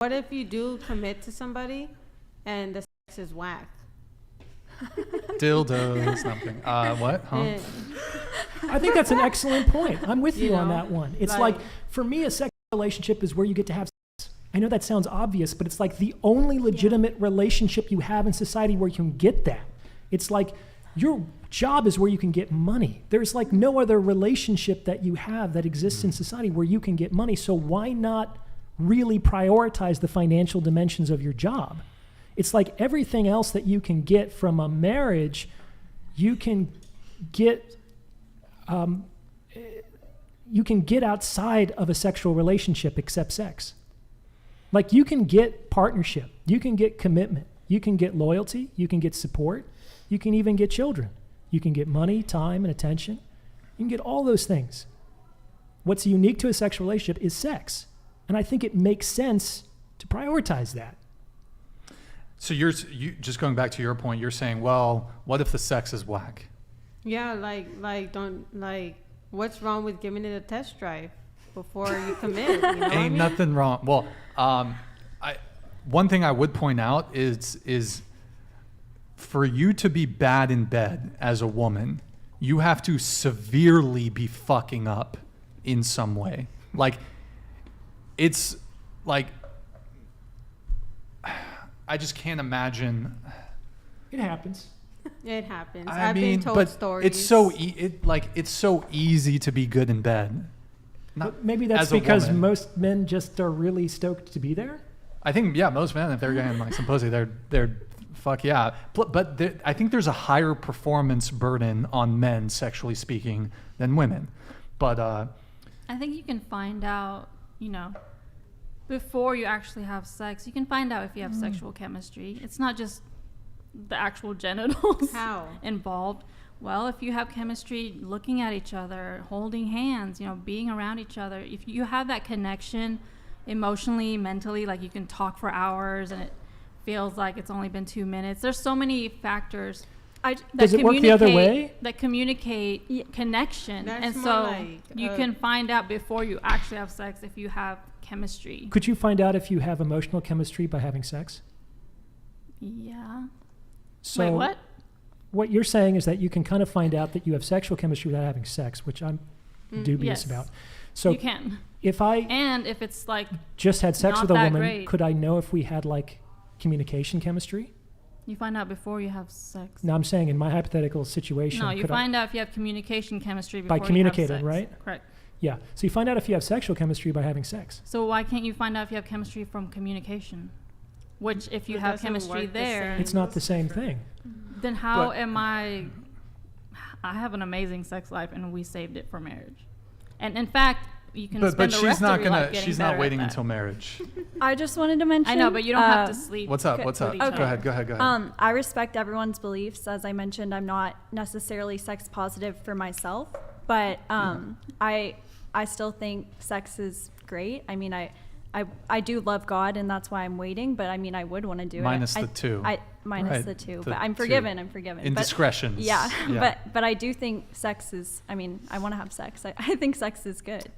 What if you do commit to somebody and the sex is whack? Dildos, something. What? Huh? I think that's an excellent point. I'm with you on know, that one. It's like, for me, a sexual relationship is where you get to have sex. I know that sounds obvious, but it's like the only legitimate relationship you have in society where you can get that. It's like your job is where you can get money. There's like no other relationship that you have that exists in society where you can get money. So why not really prioritize the financial dimensions of your job? It's like everything else that you can get from a marriage, you can get outside of a sexual relationship except sex. Like you can get partnership, you can get commitment, you can get loyalty, you can get support, you can even get children. You can get money, time, and attention. You can get all those things. What's unique to a sexual relationship is sex. And I think it makes sense to prioritize that. So you just going back to your point, you're saying, well, what if the sex is whack? Yeah, what's wrong with giving it a test drive before you commit? You know what I mean? Nothing wrong. Well, one thing I would point out is for you to be bad in bed as a woman, you have to severely be fucking up in some way. Like, it's like, I just can't imagine. It happens. It happens. I've been told stories. It's so it's so easy to be good in bed. But maybe that's because most men just are really stoked to be there. I think most men, if they're getting like some pussy, they're fuck yeah. But I think there's a higher performance burden on men, sexually speaking, than women. But I think you can find out, before you actually have sex, you can find out if you have sexual chemistry. It's not just the actual genitals involved. Well, if you have chemistry looking at each other, holding hands, being around each other, if you have that connection emotionally, mentally, like you can talk for hours and it feels like it's only been 2 minutes. There's so many factors Does it work the other way? That communicate connection. That's and more so like, you can find out before you actually have sex if you have chemistry. Could you find out if you have emotional chemistry by having sex? Yeah. So wait, what? What you're saying is that you can kind of find out that you have sexual chemistry without having sex, which I'm dubious about. So you can. If it's like just had sex not with a that woman, great. could I know if we had like communication chemistry? You find out before you have sex. No, I'm saying in my hypothetical situation. No, you find out if you have communication chemistry before by communicating, you have sex. right? Correct. Yeah. So you find out if you have sexual chemistry by having sex. So why can't you find out if you have chemistry from communication? Which, if you have chemistry there, it's not the same thing. Then how am I have an amazing sex life and we saved it for marriage. And in fact, you can spend the rest of your life getting she's better not waiting at that. until marriage. I just wanted to mention. I know, but you don't have to sleep. What's up? What's up? Okay. Go ahead. I respect everyone's beliefs. As I mentioned, I'm not necessarily sex positive for myself, but I still think sex is great. I mean, I do love God, and that's why I'm waiting. But I mean, I would want to do minus it. the two. Minus the two. But I'm forgiven. I'm forgiven. Indiscretions. Yeah. But I do think sex is. I mean, I want to have sex. I think sex is good.